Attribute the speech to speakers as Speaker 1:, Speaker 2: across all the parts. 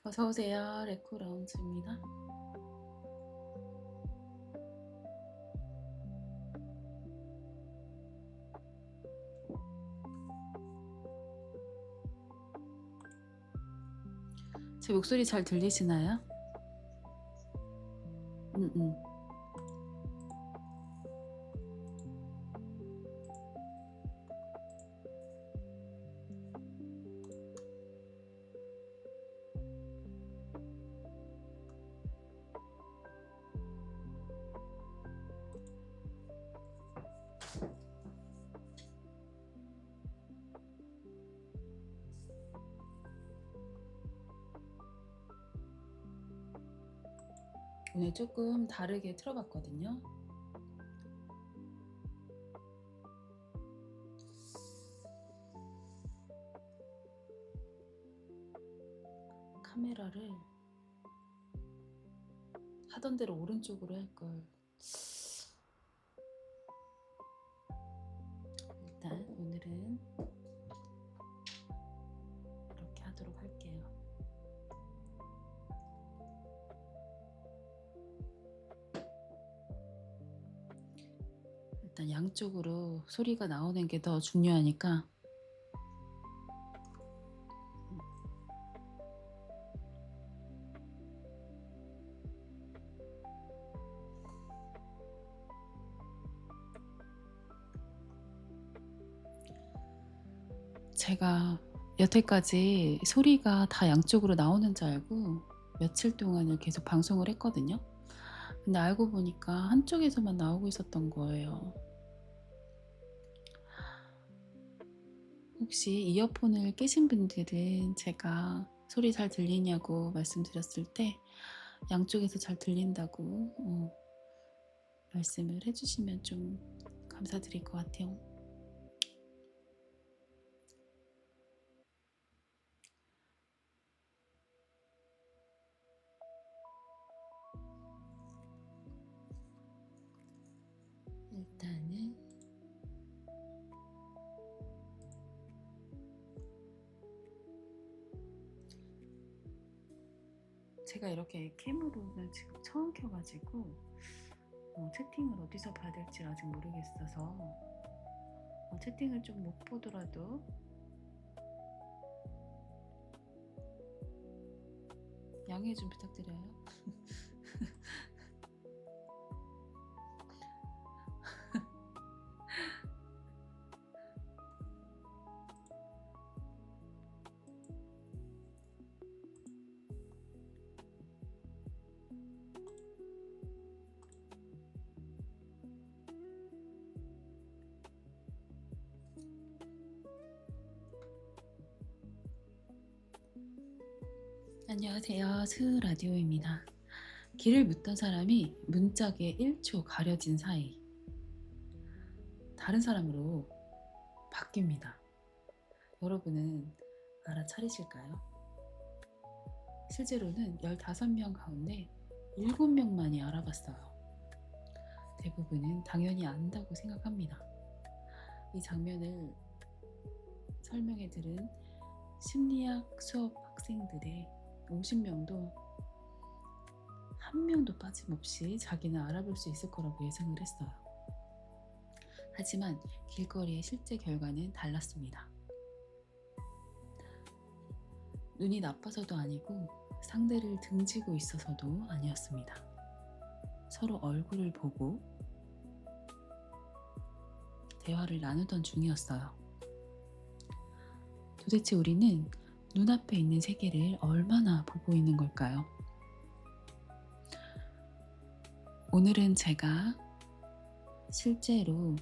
Speaker 1: 어서오세요. 레코라운지입니다. 제 목소리 잘 들리시나요? 음, 음. 오늘 조금 다르게 틀어봤거든요. 카메라를 하던 대로 오른쪽으로 할 걸. 일단 오늘은 이렇게 하도록 할게요. 일단 양쪽으로 소리가 나오는 게 더 중요하니까 제가 여태까지 소리가 다 양쪽으로 나오는 줄 알고 며칠 동안을 계속 방송을 했거든요. 근데 알고 보니까 한쪽에서만 나오고 있었던 거예요. 혹시 이어폰을 끼신 분들은 제가 소리 잘 들리냐고 말씀드렸을 때 양쪽에서 잘 들린다고 말씀을 해주시면 좀 감사드릴 것 같아요. 일단은 제가 이렇게 캠으로는 지금 처음 켜가지고 채팅을 어디서 봐야 될지 아직 모르겠어서 채팅을 좀 못 보더라도 양해 좀 부탁드려요. 안녕하세요. 스라디오입니다. 길을 묻던 사람이 문짝에 1초 가려진 사이 다른 사람으로 바뀝니다. 여러분은 알아차리실까요? 실제로는 15명 가운데 7명만이 알아봤어요. 대부분은 당연히 안다고 생각합니다. 이 장면을 설명해 들은 심리학 수업 학생들의 50명도 한 명도 빠짐없이 자기는 알아볼 수 있을 거라고 예상을 했어요. 하지만 길거리의 실제 결과는 달랐습니다. 눈이 나빠서도 아니고 상대를 등지고 있어서도 아니었습니다. 서로 얼굴을 보고 대화를 나누던 중이었어요. 도대체 우리는 눈앞에 있는 세계를 얼마나 보고 있는 걸까요? 오늘은 제가 실제로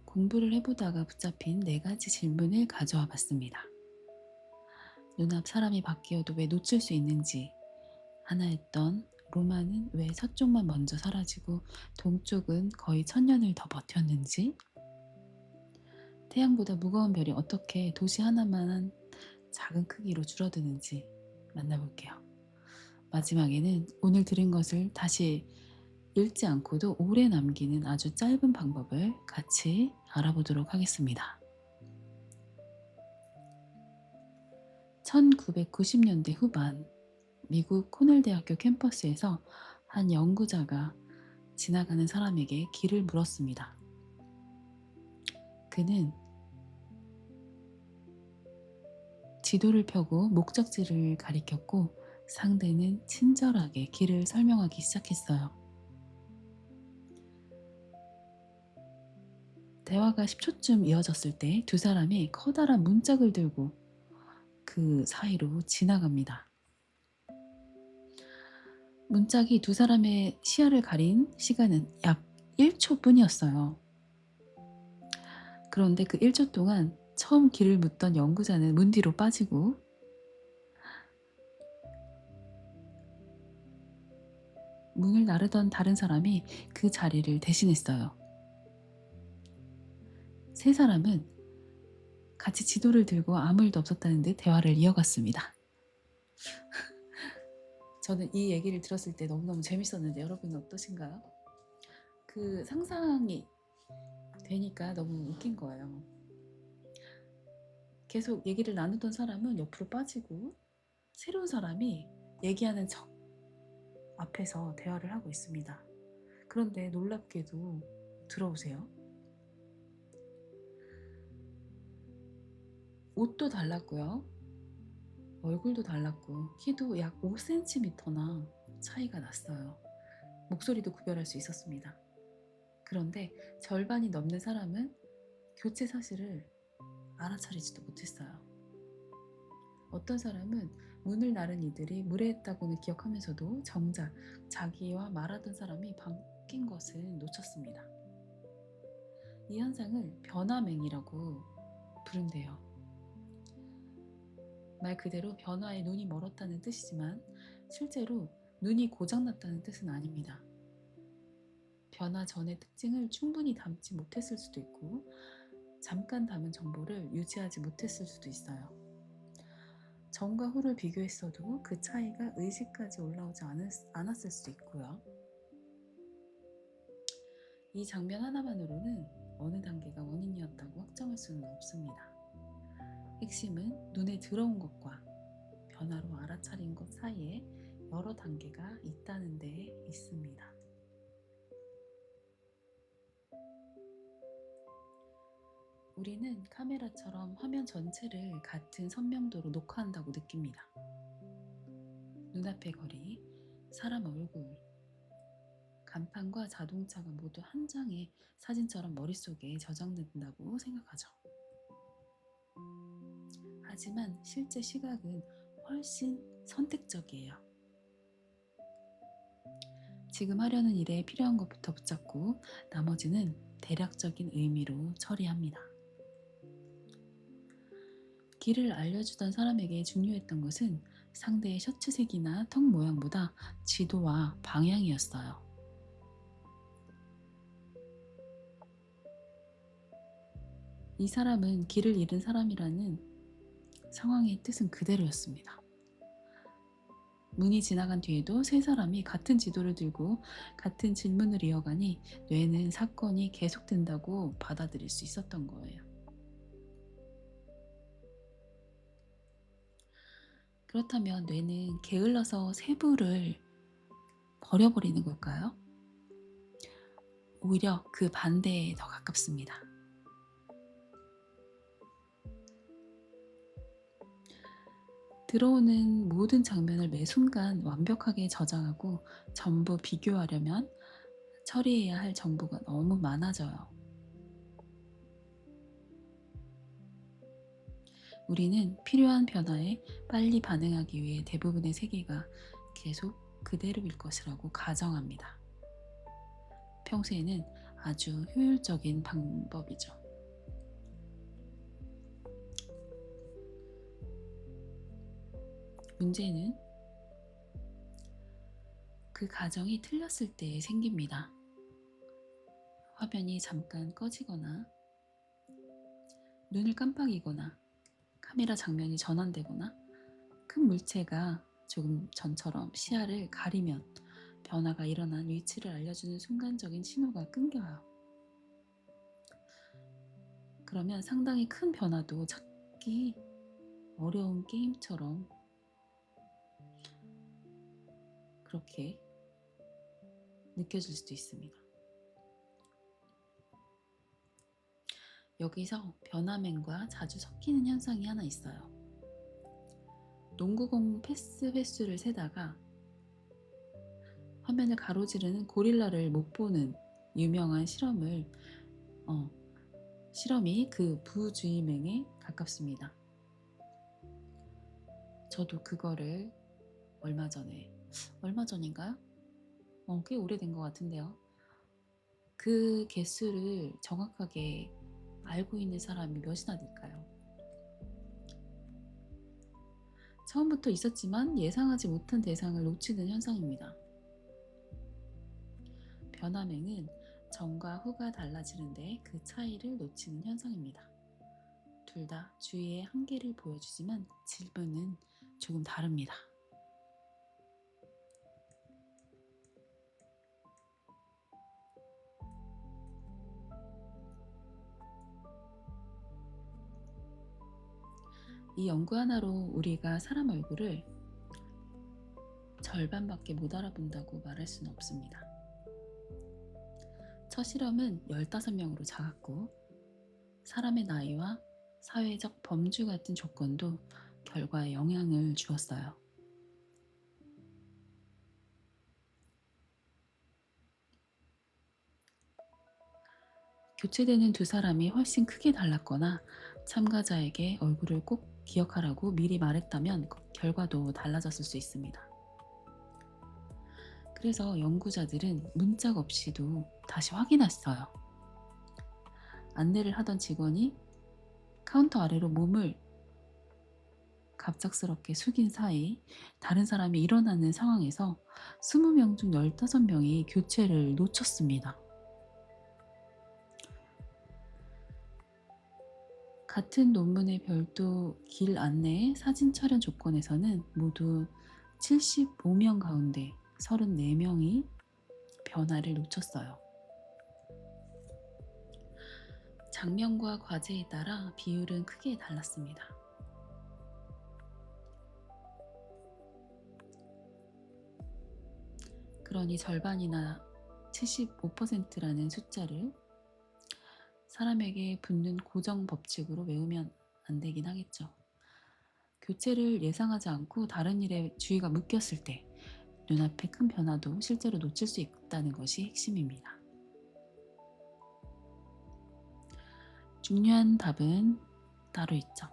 Speaker 1: 공부를 해보다가 붙잡힌 4가지 질문을 가져와 봤습니다. 눈앞 사람이 바뀌어도 왜 놓칠 수 있는지, 하나였던 로마는 왜 서쪽만 먼저 사라지고 동쪽은 거의 1000년을 더 버텼는지, 태양보다 무거운 별이 어떻게 도시 하나만한 작은 크기로 줄어드는지 만나볼게요. 마지막에는 오늘 들은 것을 다시 읽지 않고도 오래 남기는 아주 짧은 방법을 같이 알아보도록 하겠습니다. 1990년대 후반 미국 코넬 대학교 캠퍼스에서 한 연구자가 지나가는 사람에게 길을 물었습니다. 그는 지도를 펴고 목적지를 가리켰고 상대는 친절하게 길을 설명하기 시작했어요. 대화가 10초쯤 이어졌을 때 두 사람이 커다란 문짝을 들고 그 사이로 지나갑니다. 문짝이 두 사람의 시야를 가린 시간은 약 1초 뿐이었어요. 그런데 그 1초 동안 처음 길을 묻던 연구자는 문 뒤로 빠지고 문을 나르던 다른 사람이 그 자리를 대신했어요. 세 사람은 같이 지도를 들고 아무 일도 없었다는 듯 대화를 이어갔습니다. 저는 이 얘기를 들었을 때 너무너무 재밌었는데 여러분은 어떠신가요? 그 상상이 되니까 너무 웃긴 거예요. 계속 얘기를 나누던 사람은 옆으로 빠지고 새로운 사람이 얘기하는 척 앞에서 대화를 하고 있습니다. 그런데 놀랍게도 들어오세요. 옷도 달랐고요. 얼굴도 달랐고 키도 약 5cm나 차이가 났어요. 목소리도 구별할 수 있었습니다. 그런데 절반이 넘는 사람은 교체 사실을 알아차리지도 못했어요. 어떤 사람은 문을 나른 이들이 무례했다고는 기억하면서도 정작 자기와 말하던 사람이 바뀐 것을 놓쳤습니다. 이 현상을 변화맹이라고 부른대요. 말 그대로 변화에 눈이 멀었다는 뜻이지만 실제로 눈이 고장났다는 뜻은 아닙니다. 변화 전의 특징을 충분히 담지 못했을 수도 있고 잠깐 담은 정보를 유지하지 못했을 수도 있어요. 전과 후를 비교했어도 그 차이가 의식까지 올라오지 않았을 수도 있고요. 이 장면 하나만으로는 어느 단계가 원인이었다고 확정할 수는 없습니다. 핵심은 눈에 들어온 것과 변화로 알아차린 것 사이에 여러 단계가 있다는 데 있습니다. 우리는 카메라처럼 화면 전체를 같은 선명도로 녹화한다고 느낍니다. 눈앞의 거리, 사람 얼굴, 간판과 자동차가 모두 한 장의 사진처럼 머릿속에 저장된다고 생각하죠. 하지만 실제 시각은 훨씬 선택적이에요. 지금 하려는 일에 필요한 것부터 붙잡고 나머지는 대략적인 의미로 처리합니다. 길을 알려주던 사람에게 중요했던 것은 상대의 셔츠색이나 턱 모양보다 지도와 방향이었어요. 이 사람은 길을 잃은 사람이라는 상황의 뜻은 그대로였습니다. 문이 지나간 뒤에도 세 사람이 같은 지도를 들고 같은 질문을 이어가니 뇌는 사건이 계속된다고 받아들일 수 있었던 거예요. 그렇다면 뇌는 게을러서 세부를 버려버리는 걸까요? 오히려 그 반대에 더 가깝습니다. 들어오는 모든 장면을 매 순간 완벽하게 저장하고 전부 비교하려면 처리해야 할 정보가 너무 많아져요. 우리는 필요한 변화에 빨리 반응하기 위해 대부분의 세계가 계속 그대로일 것이라고 가정합니다. 평소에는 아주 효율적인 방법이죠. 문제는 그 가정이 틀렸을 때 생깁니다. 화면이 잠깐 꺼지거나 눈을 깜빡이거나 카메라 장면이 전환되거나 큰 물체가 조금 전처럼 시야를 가리면 변화가 일어난 위치를 알려주는 순간적인 신호가 끊겨요. 그러면 상당히 큰 변화도 찾기 어려운 게임처럼 그렇게 느껴질 수도 있습니다. 여기서 변화맨과 자주 섞이는 현상이 하나 있어요. 농구공 패스 횟수를 세다가 화면을 가로지르는 고릴라를 못 보는 유명한 실험이 그 부주의맹에 가깝습니다. 저도 그거를 얼마 전인가요? 꽤 오래된 것 같은데요. 그 개수를 정확하게 알고 있는 사람이 몇이나 될까요? 처음부터 있었지만 예상하지 못한 대상을 놓치는 현상입니다. 변화맹은 전과 후가 달라지는데 그 차이를 놓치는 현상입니다. 둘 다 주의의 한계를 보여주지만 질문은 조금 다릅니다. 이 연구 하나로 우리가 사람 얼굴을 절반밖에 못 알아본다고 말할 수는 없습니다. 첫 실험은 15명으로 작았고 사람의 나이와 사회적 범주 같은 조건도 결과에 영향을 주었어요. 교체되는 두 사람이 훨씬 크게 달랐거나 참가자에게 얼굴을 꼭 기억하라고 미리 말했다면 결과도 달라졌을 수 있습니다. 그래서 연구자들은 문짝 없이도 다시 확인했어요. 안내를 하던 직원이 카운터 아래로 몸을 갑작스럽게 숙인 사이 다른 사람이 일어나는 상황에서 20명 중 15명이 교체를 놓쳤습니다. 같은 논문의 별도 길 안내 사진 촬영 조건에서는 모두 75명 가운데 34명이 변화를 놓쳤어요. 장면과 과제에 따라 비율은 크게 달랐습니다. 그러니 절반이나 75%라는 숫자를 사람에게 붙는 고정 법칙으로 외우면 안 되긴 하겠죠. 교체를 예상하지 않고 다른 일에 주의가 묶였을 때 눈앞에 큰 변화도 실제로 놓칠 수 있다는 것이 핵심입니다. 중요한 답은 따로 있죠.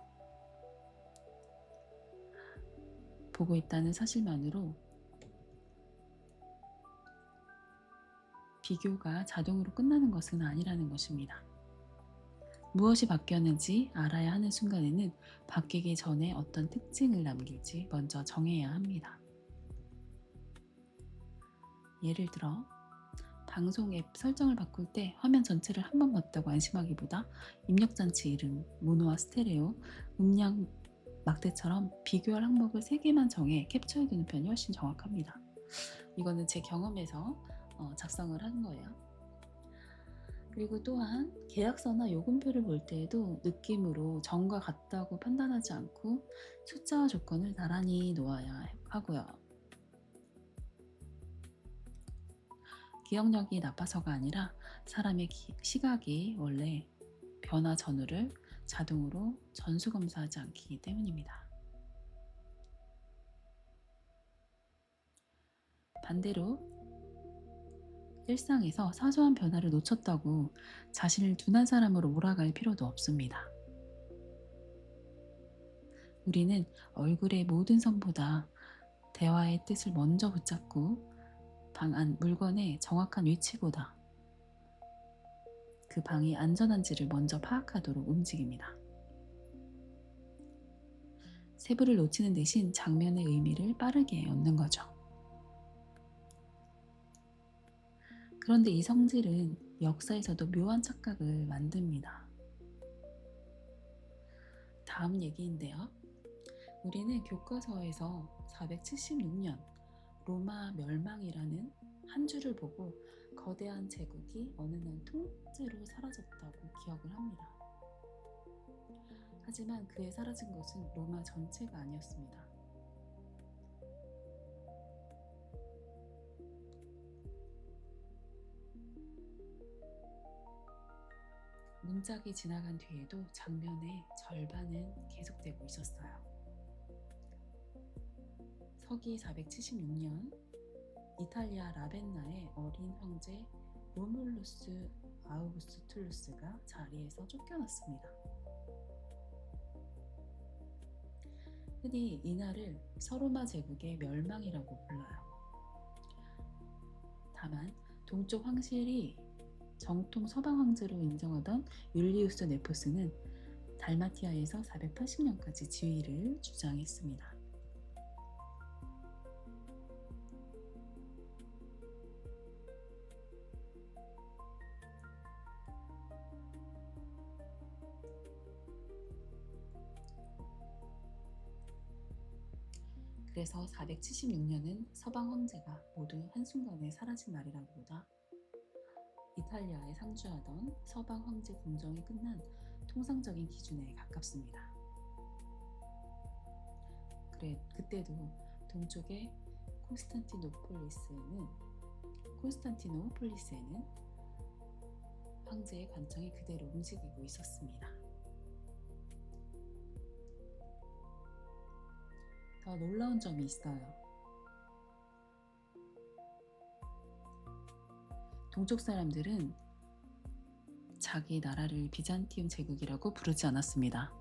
Speaker 1: 보고 있다는 사실만으로 비교가 자동으로 끝나는 것은 아니라는 것입니다. 무엇이 바뀌었는지 알아야 하는 순간에는 바뀌기 전에 어떤 특징을 남길지 먼저 정해야 합니다. 예를 들어 방송 앱 설정을 바꿀 때 화면 전체를 한 번 봤다고 안심하기보다 입력장치 이름, 모노와 스테레오, 음량, 막대처럼 비교할 항목을 3개만 정해 캡처해두는 편이 훨씬 정확합니다. 이거는 제 경험에서 작성을 한 거예요. 그리고 또한 계약서나 요금표를 볼 때에도 느낌으로 전과 같다고 판단하지 않고 숫자와 조건을 나란히 놓아야 하고요. 기억력이 나빠서가 아니라 사람의 시각이 원래 변화 전후를 자동으로 전수검사하지 않기 때문입니다. 반대로 일상에서 사소한 변화를 놓쳤다고 자신을 둔한 사람으로 몰아갈 필요도 없습니다. 우리는 얼굴의 모든 선보다 대화의 뜻을 먼저 붙잡고 방 안 물건의 정확한 위치보다 그 방이 안전한지를 먼저 파악하도록 움직입니다. 세부를 놓치는 대신 장면의 의미를 빠르게 얻는 거죠. 그런데 이 성질은 역사에서도 묘한 착각을 만듭니다. 다음 얘기인데요. 우리는 교과서에서 476년 로마 멸망이라는 한 줄을 보고 거대한 제국이 어느 날 통째로 사라졌다고 기억을 합니다. 하지만 그에 사라진 것은 로마 전체가 아니었습니다. 문짝이 지나간 뒤에도 장면의 절반은 계속되고 있었어요. 서기 476년 이탈리아 라벤나의 어린 형제 로뮬루스 아우구스투루스가 자리에서 쫓겨났습니다. 흔히 이날을 서로마 제국의 멸망이라고 불러요. 다만 동쪽 황실이 정통 서방 황제로 인정하던 율리우스 네포스는 달마티아에서 480년까지 지위를 주장했습니다. 그래서 476년은 서방 황제가 모두 한순간에 사라진 날이라기보다 이탈리아에 상주하던 서방 황제 궁정이 끝난 통상적인 기준에 가깝습니다. 그때도 동쪽의 콘스탄티노폴리스에는 황제의 관청이 그대로 움직이고 있었습니다. 더 놀라운 점이 있어요. 동쪽 사람들은 자기 나라를 비잔티움 제국이라고 부르지 않았습니다.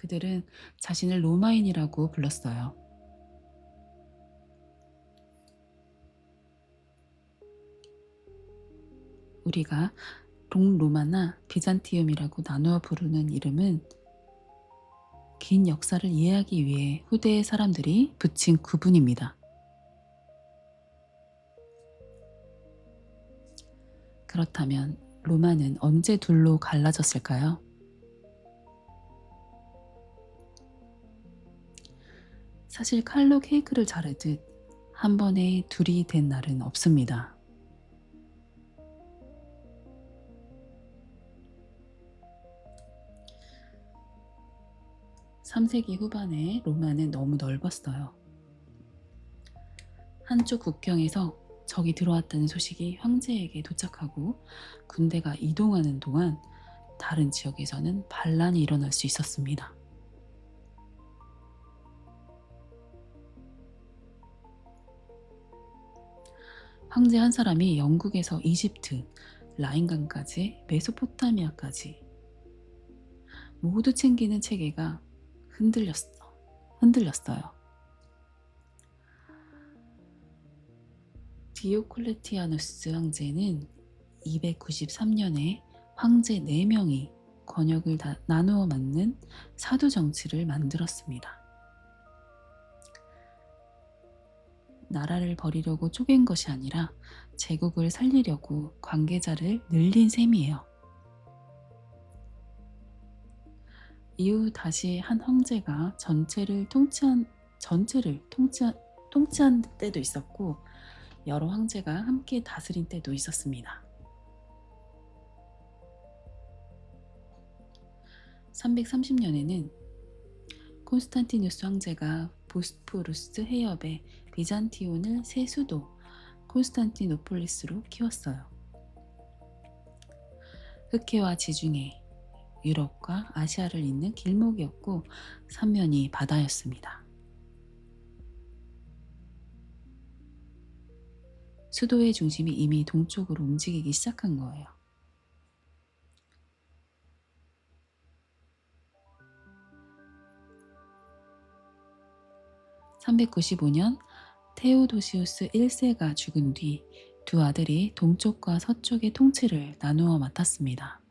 Speaker 1: 그들은 자신을 로마인이라고 불렀어요. 우리가 동로마나 비잔티움이라고 나누어 부르는 이름은 긴 역사를 이해하기 위해 후대의 사람들이 붙인 구분입니다. 그렇다면 로마는 언제 둘로 갈라졌을까요? 사실 칼로 케이크를 자르듯 한 번에 둘이 된 날은 없습니다. 3세기 후반에 로마는 너무 넓었어요. 한쪽 국경에서 적이 들어왔다는 소식이 황제에게 도착하고 군대가 이동하는 동안 다른 지역에서는 반란이 일어날 수 있었습니다. 황제 한 사람이 영국에서 이집트, 라인강까지 메소포타미아까지 모두 챙기는 체계가 흔들렸어요. 디오클레티아누스 황제는 293년에 황제 4명이 권역을 나누어 맡는 사두 정치를 만들었습니다. 나라를 버리려고 쪼갠 것이 아니라 제국을 살리려고 관계자를 늘린 셈이에요. 이후 다시 한 황제가 전체를 통치한 때도 있었고 여러 황제가 함께 다스린 때도 있었습니다. 330년에는 콘스탄티누스 황제가 보스포루스 해협에 비잔티온을 새 수도 콘스탄티노폴리스로 키웠어요. 흑해와 지중해, 유럽과 아시아를 잇는 길목이었고 삼면이 바다였습니다. 수도의 중심이 이미 동쪽으로 움직이기 시작한 거예요. (395년) 테오도시우스 1세가 죽은 뒤 두 아들이 동쪽과 서쪽의 통치를 나누어 맡았습니다.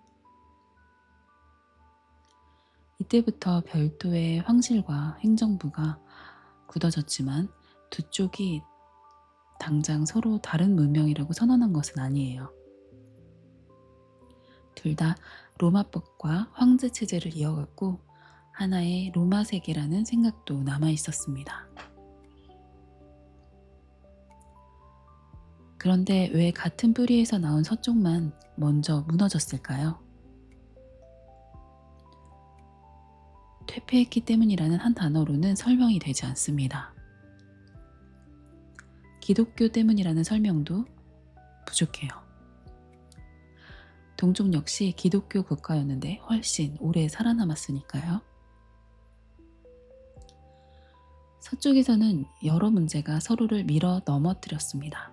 Speaker 1: 이때부터 별도의 황실과 행정부가 굳어졌지만 두 쪽이 당장 서로 다른 문명이라고 선언한 것은 아니에요. 둘 다 로마법과 황제 체제를 이어갔고 하나의 로마 세계라는 생각도 남아 있었습니다. 그런데 왜 같은 뿌리에서 나온 서쪽만 먼저 무너졌을까요? 퇴폐했기 때문이라는 한 단어로는 설명이 되지 않습니다. 기독교 때문이라는 설명도 부족해요. 동쪽 역시 기독교 국가였는데 훨씬 오래 살아남았으니까요. 서쪽에서는 여러 문제가 서로를 밀어 넘어뜨렸습니다.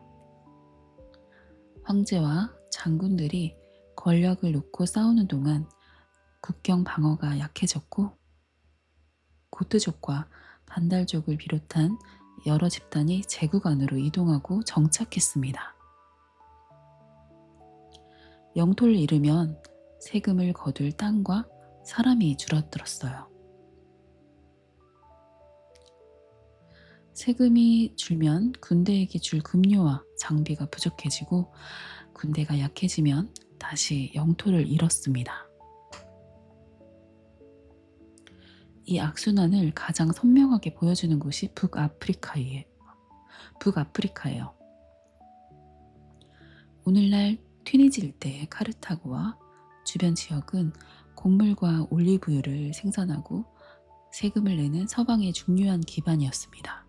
Speaker 1: 황제와 장군들이 권력을 놓고 싸우는 동안 국경 방어가 약해졌고 고트족과 반달족을 비롯한 여러 집단이 제국 안으로 이동하고 정착했습니다. 영토를 잃으면 세금을 거둘 땅과 사람이 줄어들었어요. 세금이 줄면 군대에게 줄 급료와 장비가 부족해지고 군대가 약해지면 다시 영토를 잃었습니다. 이 악순환을 가장 선명하게 보여주는 곳이 북아프리카예요. 오늘날 튀니지 일대의 카르타고와 주변 지역은 곡물과 올리브유를 생산하고 세금을 내는 서방의 중요한 기반이었습니다.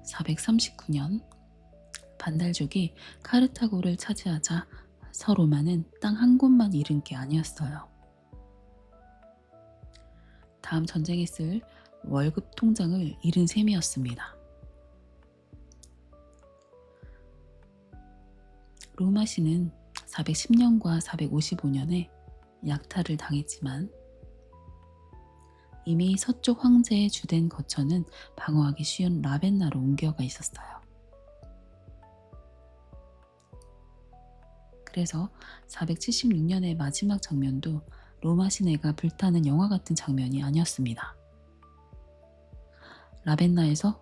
Speaker 1: 439년 반달족이 카르타고를 차지하자 서로마는 땅 한 곳만 잃은 게 아니었어요. 다음 전쟁에 쓸 월급 통장을 잃은 셈이었습니다. 로마시는 410년과 455년에 약탈을 당했지만 이미 서쪽 황제의 주된 거처는 방어하기 쉬운 라벤나로 옮겨가 있었어요. 그래서 476년의 마지막 장면도 로마 시내가 불타는 영화 같은 장면이 아니었습니다. 라벤나에서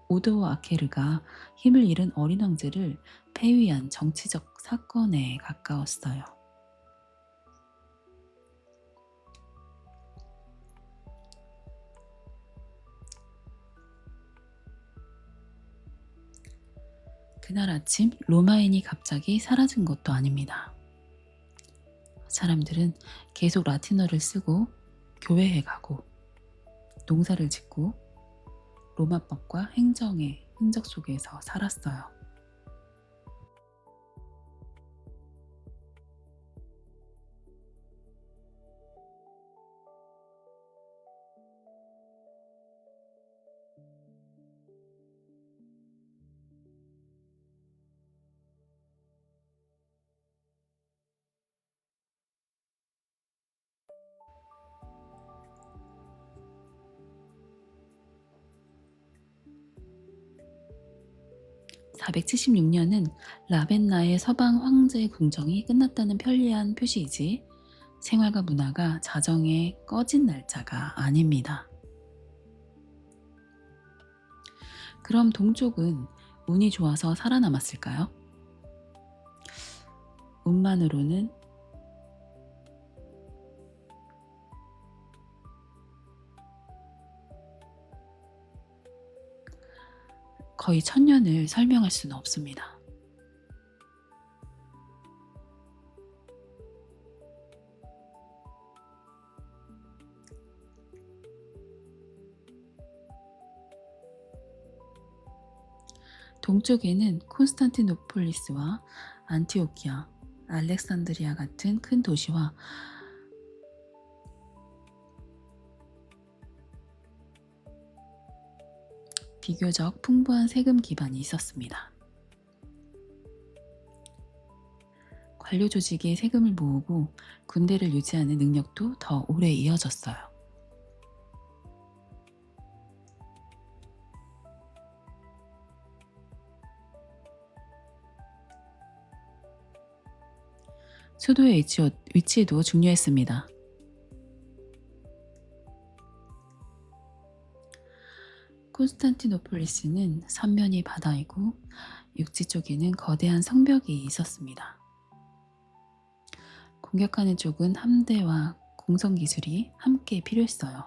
Speaker 1: 오도 아케르가 힘을 잃은 어린 황제를 폐위한 정치적 사건에 가까웠어요. 그날 아침 로마인이 갑자기 사라진 것도 아닙니다. 사람들은 계속 라틴어를 쓰고 교회에 가고 농사를 짓고 로마법과 행정의 흔적 속에서 살았어요. (476년은) 라벤나의 서방 황제 궁정이 끝났다는 편리한 표시이지 생활과 문화가 자정에 꺼진 날짜가 아닙니다. 그럼 동쪽은 운이 좋아서 살아남았을까요? 운만으로는 거의 1000년을 설명할 수는 없습니다. 동쪽에는 콘스탄티노폴리스와 안티오키아, 알렉산드리아 같은 큰 도시와 비교적 풍부한 세금 기반이 있었습니다. 관료 조직이 세금을 모으고 군대를 유지하는 능력도 더 오래 이어졌어요. 수도의 위치도 중요했습니다. 콘스탄티노폴리스는 삼면이 바다이고 육지 쪽에는 거대한 성벽이 있었습니다. 공격하는 쪽은 함대와 공성 기술이 함께 필요했어요.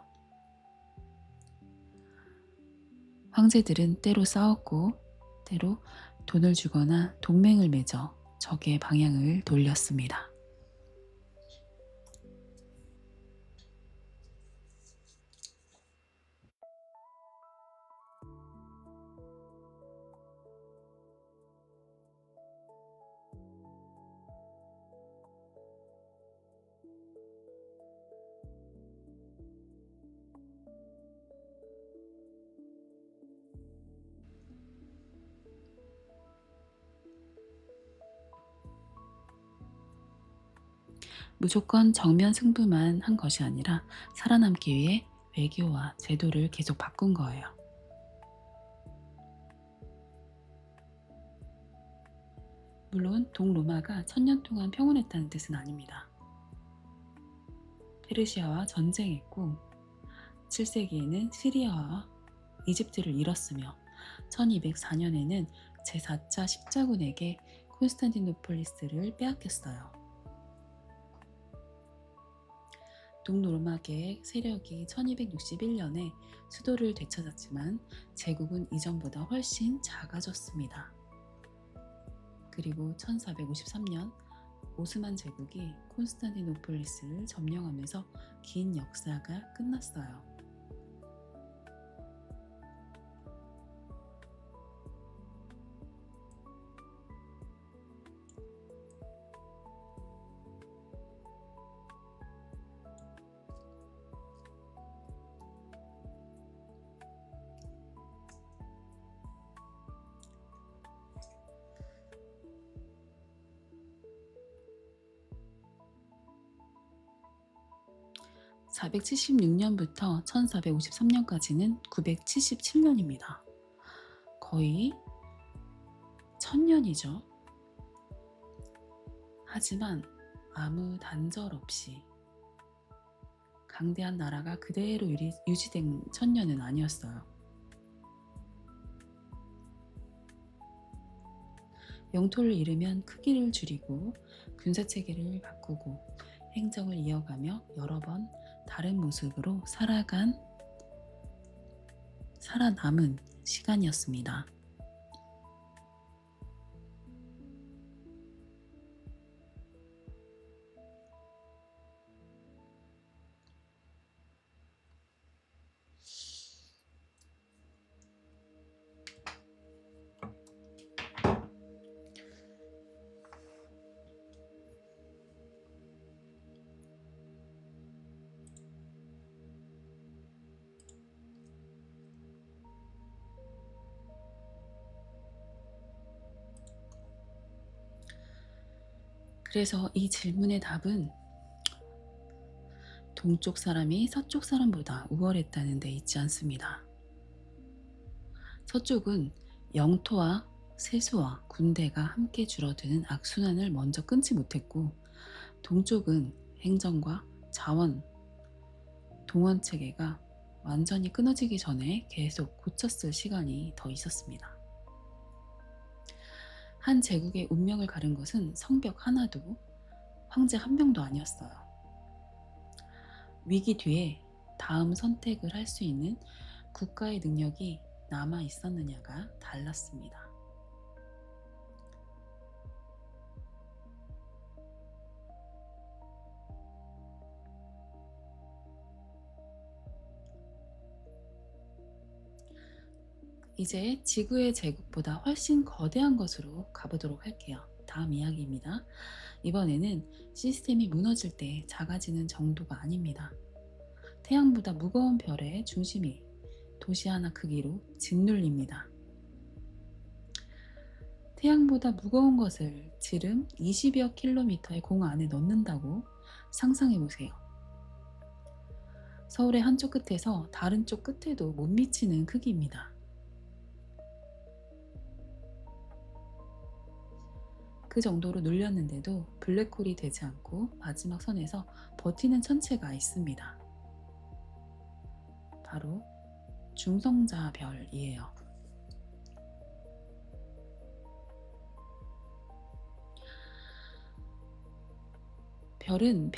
Speaker 1: 황제들은 때로 싸웠고 때로 돈을 주거나 동맹을 맺어 적의 방향을 돌렸습니다. 무조건 정면 승부만 한 것이 아니라 살아남기 위해 외교와 제도를 계속 바꾼 거예요. 물론 동로마가 1000년 동안 평온했다는 뜻은 아닙니다. 페르시아와 전쟁했고 7세기에는 시리아와 이집트를 잃었으며 1204년에는 제4차 십자군에게 콘스탄티노폴리스를 빼앗겼어요. 동로마계의 세력이 1261년에 수도를 되찾았지만 제국은 이전보다 훨씬 작아졌습니다. 그리고 1453년 오스만 제국이 콘스탄티노폴리스를 점령하면서 긴 역사가 끝났어요. (476년부터) (1453년까지는) (977년입니다) 거의 1000년이죠. 하지만 아무 단절 없이 강대한 나라가 그대로 유지된 1000년은 아니었어요. 영토를 잃으면 크기를 줄이고 군사체계를 바꾸고 행정을 이어가며 여러 번 다른 모습으로 살아남은 시간이었습니다. 그래서 이 질문의 답은 동쪽 사람이 서쪽 사람보다 우월했다는 데 있지 않습니다. 서쪽은 영토와 세수와 군대가 함께 줄어드는 악순환을 먼저 끊지 못했고 동쪽은 행정과 자원, 동원체계가 완전히 끊어지기 전에 계속 고쳤을 시간이 더 있었습니다. 한 제국의 운명을 가른 것은 성벽 하나도 황제 한 명도 아니었어요. 위기 뒤에 다음 선택을 할 수 있는 국가의 능력이 남아 있었느냐가 달랐습니다. 이제 지구의 제국보다 훨씬 거대한 것으로 가보도록 할게요. 다음 이야기입니다. 이번에는 시스템이 무너질 때 작아지는 정도가 아닙니다. 태양보다 무거운 별의 중심이 도시 하나 크기로 짓눌립니다. 태양보다 무거운 것을 지름 20여 킬로미터의 공 안에 넣는다고 상상해보세요. 서울의 한쪽 끝에서 다른 쪽 끝에도 못 미치는 크기입니다. 그 정도로 눌렸는데도 블랙홀이 되지 않고 마지막 선에서 버티는 천체가 있습니다. 바로 중성자별이에요. 별은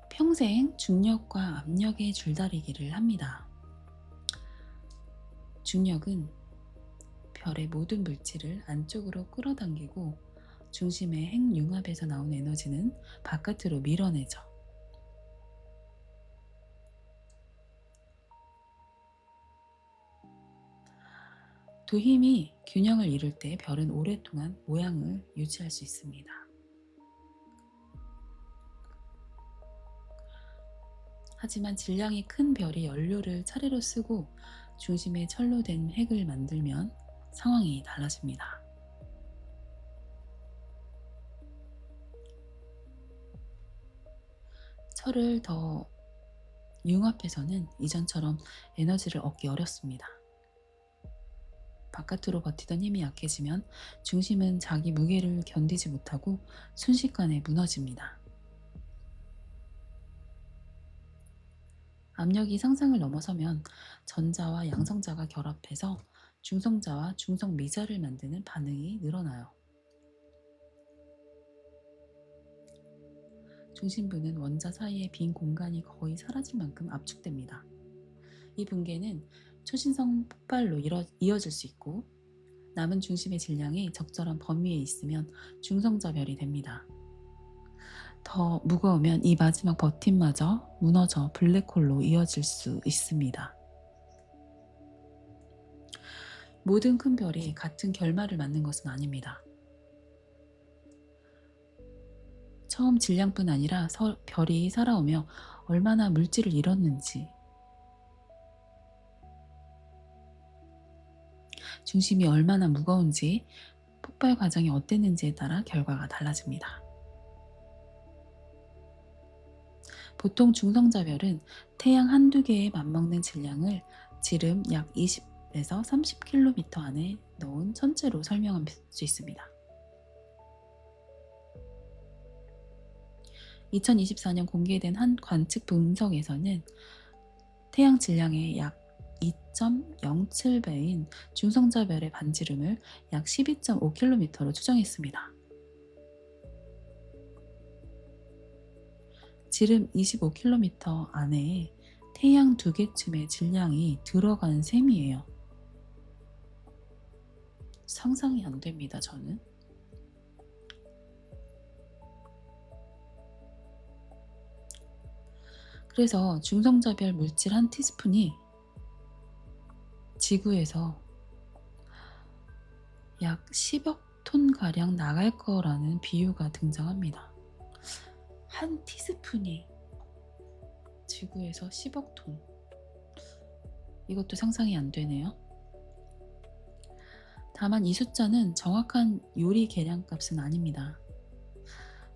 Speaker 1: 평생 중력과 압력의 줄다리기를 합니다. 중력은 별의 모든 물질을 안쪽으로 끌어당기고 중심의 핵융합에서 나온 에너지는 바깥으로 밀어내죠. 두 힘이 균형을 이룰 때 별은 오랫동안 모양을 유지할 수 있습니다. 하지만 질량이 큰 별이 연료를 차례로 쓰고 중심에 철로 된 핵을 만들면 상황이 달라집니다. 철을 더 융합해서는 이전처럼 에너지를 얻기 어렵습니다. 바깥으로 버티던 힘이 약해지면 중심은 자기 무게를 견디지 못하고 순식간에 무너집니다. 압력이 상상을 넘어서면 전자와 양성자가 결합해서 중성자와 중성미자를 만드는 반응이 늘어나요. 중심부는 원자 사이의 빈 공간이 거의 사라질 만큼 압축됩니다. 이 붕괴는 초신성 폭발로 이어질 수 있고 남은 중심의 질량이 적절한 범위에 있으면 중성자별이 됩니다. 더 무거우면 이 마지막 버팀마저 무너져 블랙홀로 이어질 수 있습니다. 모든 큰 별이 같은 결말을 맞는 것은 아닙니다. 처음 질량뿐 아니라 별이 살아오며 얼마나 물질을 잃었는지, 중심이 얼마나 무거운지, 폭발 과정이 어땠는지에 따라 결과가 달라집니다. 보통 중성자별은 태양 한두 개에 맞먹는 질량을 지름 약 20에서 30km 안에 넣은 천체로 설명할 수 있습니다. 2024년 공개된 한 관측 분석에서는 태양 질량의 약 2.07배인 중성자별의 반지름을 약 12.5km로 추정했습니다. 지름 25km 안에 태양 두 개쯤의 질량이 들어간 셈이에요. 상상이 안 됩니다, 저는. 그래서 중성자별 물질 한 티스푼이 지구에서 약 10억 톤가량 나갈 거라는 비유가 등장합니다. 한 티스푼이 지구에서 10억 톤. 이것도 상상이 안 되네요. 다만 이 숫자는 정확한 요리 계량값은 아닙니다.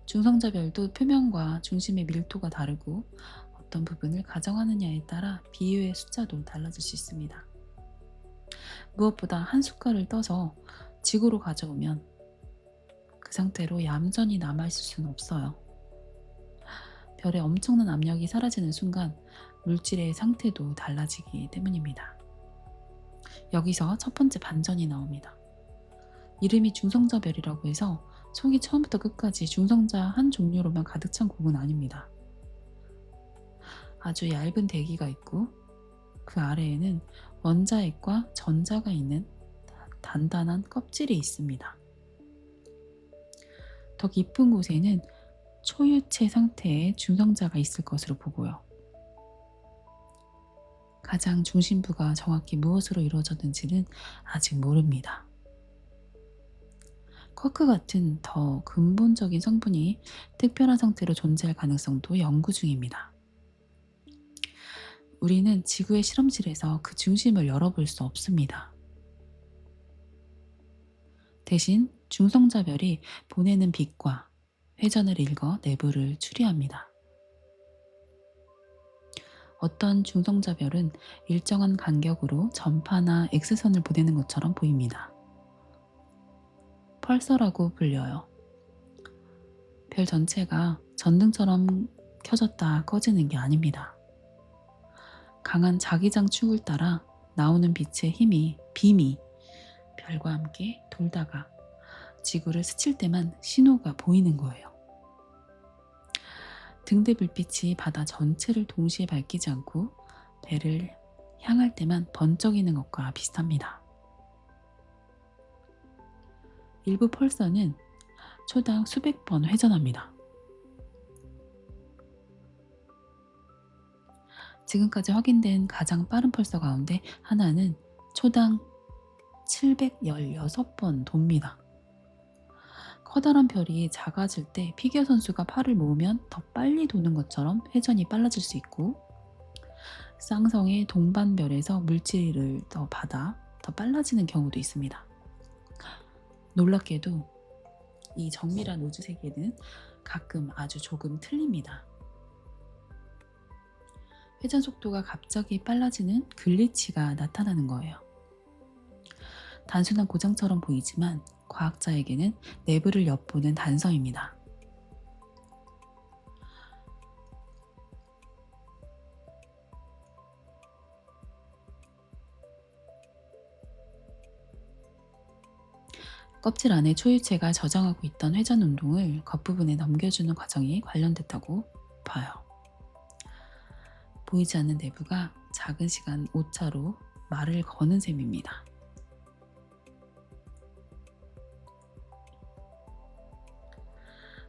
Speaker 1: 중성자별도 표면과 중심의 밀도가 다르고 어떤 부분을 가정하느냐에 따라 비유의 숫자도 달라질 수 있습니다. 무엇보다 한 숟갈을 떠서 지구로 가져오면 그 상태로 얌전히 남아있을 수는 없어요. 별의 엄청난 압력이 사라지는 순간 물질의 상태도 달라지기 때문입니다. 여기서 첫 번째 반전이 나옵니다. 이름이 중성자별이라고 해서 속이 처음부터 끝까지 중성자 한 종류로만 가득 찬 공은 아닙니다. 아주 얇은 대기가 있고 그 아래에는 원자핵과 전자가 있는 단단한 껍질이 있습니다. 더 깊은 곳에는 초유체 상태의 중성자가 있을 것으로 보고요. 가장 중심부가 정확히 무엇으로 이루어졌는지는 아직 모릅니다. 쿼크 같은 더 근본적인 성분이 특별한 상태로 존재할 가능성도 연구 중입니다. 우리는 지구의 실험실에서 그 중심을 열어볼 수 없습니다. 대신 중성자별이 보내는 빛과 회전을 읽어 내부를 추리합니다. 어떤 중성자별은 일정한 간격으로 전파나 X선을 보내는 것처럼 보입니다. 펄서라고 불려요. 별 전체가 전등처럼 켜졌다 꺼지는 게 아닙니다. 강한 자기장 축을 따라 나오는 빛의 힘이 빔이 별과 함께 돌다가 지구를 스칠 때만 신호가 보이는 거예요. 등대 불빛이 바다 전체를 동시에 밝히지 않고 배를 향할 때만 번쩍이는 것과 비슷합니다. 일부 펄서는 초당 수백 번 회전합니다. 지금까지 확인된 가장 빠른 펄서 가운데 하나는 초당 716번 돕니다. 커다란 별이 작아질 때 피겨 선수가 팔을 모으면 더 빨리 도는 것처럼 회전이 빨라질 수 있고, 쌍성의 동반별에서 물질을 더 받아 더 빨라지는 경우도 있습니다. 놀랍게도 이 정밀한 우주 세계는 가끔 아주 조금 틀립니다. 회전 속도가 갑자기 빨라지는 글리치가 나타나는 거예요. 단순한 고장처럼 보이지만 과학자에게는 내부를 엿보는 단서입니다. 껍질 안에 초유체가 저장하고 있던 회전 운동을 겉부분에 넘겨주는 과정이 관련됐다고 봐요. 보이지 않는 내부가 작은 시간 오차로 말을 거는 셈입니다.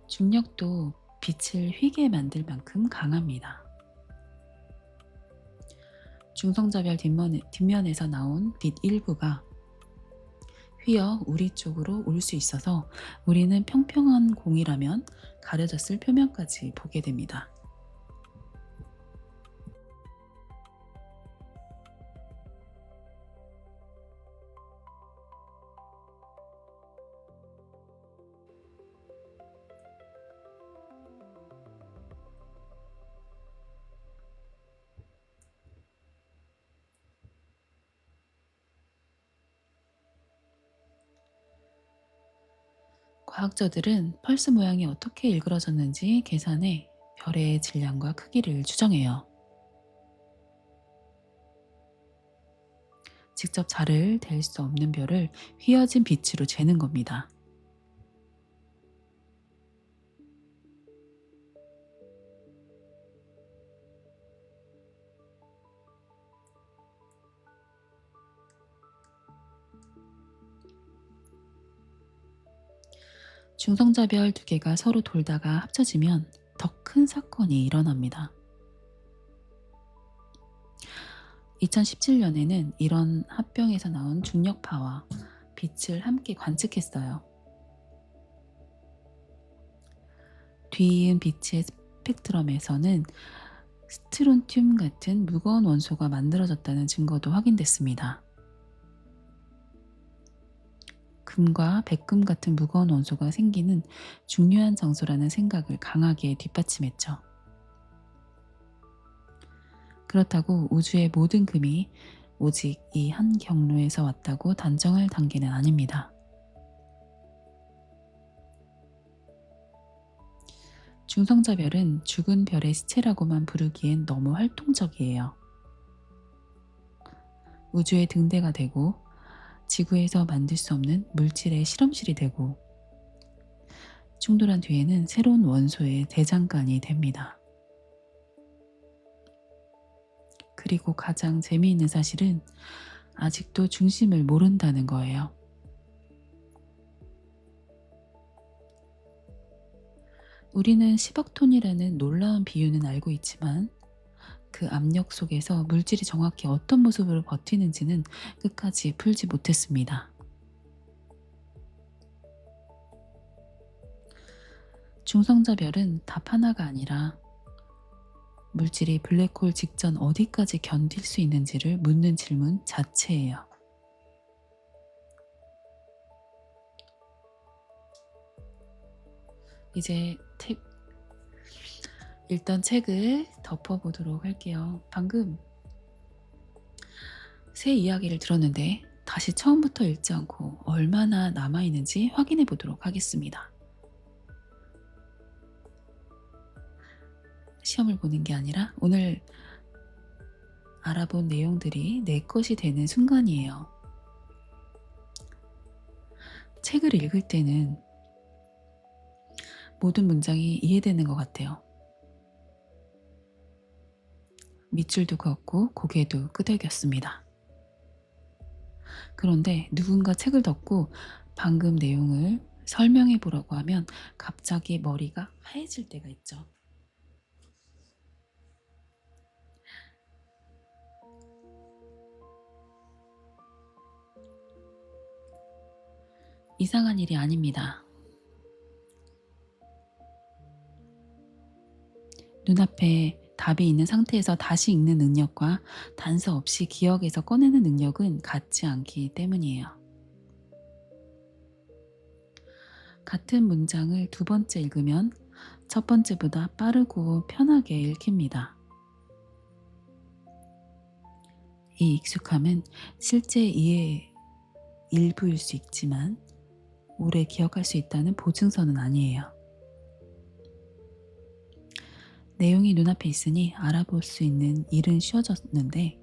Speaker 1: 중력도 빛을 휘게 만들 만큼 강합니다. 중성자별 뒷면에서 나온 빛 일부가 휘어 우리 쪽으로 올 수 있어서 우리는 평평한 공이라면 가려졌을 표면까지 보게 됩니다. 과학자들은 펄스 모양이 어떻게 일그러졌는지 계산해 별의 질량과 크기를 추정해요. 직접 자를 댈 수 없는 별을 휘어진 빛으로 재는 겁니다. 중성자별 두 개가 서로 돌다가 합쳐지면 더 큰 사건이 일어납니다. 2017년에는 이런 합병에서 나온 중력파와 빛을 함께 관측했어요. 뒤이은 빛의 스펙트럼에서는 스트론튬 같은 무거운 원소가 만들어졌다는 증거도 확인됐습니다. 금과 백금 같은 무거운 원소가 생기는 중요한 장소라는 생각을 강하게 뒷받침했죠. 그렇다고 우주의 모든 금이 오직 이 한 경로에서 왔다고 단정할 단계는 아닙니다. 중성자별은 죽은 별의 시체라고만 부르기엔 너무 활동적이에요. 우주의 등대가 되고 지구에서 만들 수 없는 물질의 실험실이 되고 충돌한 뒤에는 새로운 원소의 대장간이 됩니다. 그리고 가장 재미있는 사실은 아직도 중심을 모른다는 거예요. 우리는 10억 톤이라는 놀라운 비유는 알고 있지만 그 압력 속에서 물질이 정확히 어떤 모습으로 버티는지는 끝까지 풀지 못했습니다. 중성자별은 답 하나가 아니라 물질이 블랙홀 직전 어디까지 견딜 수 있는지를 묻는 질문 자체예요. 이제 일단 책을 덮어보도록 할게요. 방금 새 이야기를 들었는데 다시 처음부터 읽지 않고 얼마나 남아있는지 확인해 보도록 하겠습니다. 시험을 보는 게 아니라 오늘 알아본 내용들이 내 것이 되는 순간이에요. 책을 읽을 때는 모든 문장이 이해되는 것 같아요. 밑줄도 그었고 고개도 끄덕였습니다. 그런데 누군가 책을 덮고 방금 내용을 설명해 보라고 하면 갑자기 머리가 하얘질 때가 있죠. 이상한 일이 아닙니다. 눈앞에 답이 있는 상태에서 다시 읽는 능력과 단서 없이 기억에서 꺼내는 능력은 같지 않기 때문이에요. 같은 문장을 두 번째 읽으면 첫 번째보다 빠르고 편하게 읽힙니다. 이 익숙함은 실제 이해의 일부일 수 있지만 오래 기억할 수 있다는 보증서는 아니에요. 내용이 눈앞에 있으니 알아볼 수 있는 일은 쉬워졌는데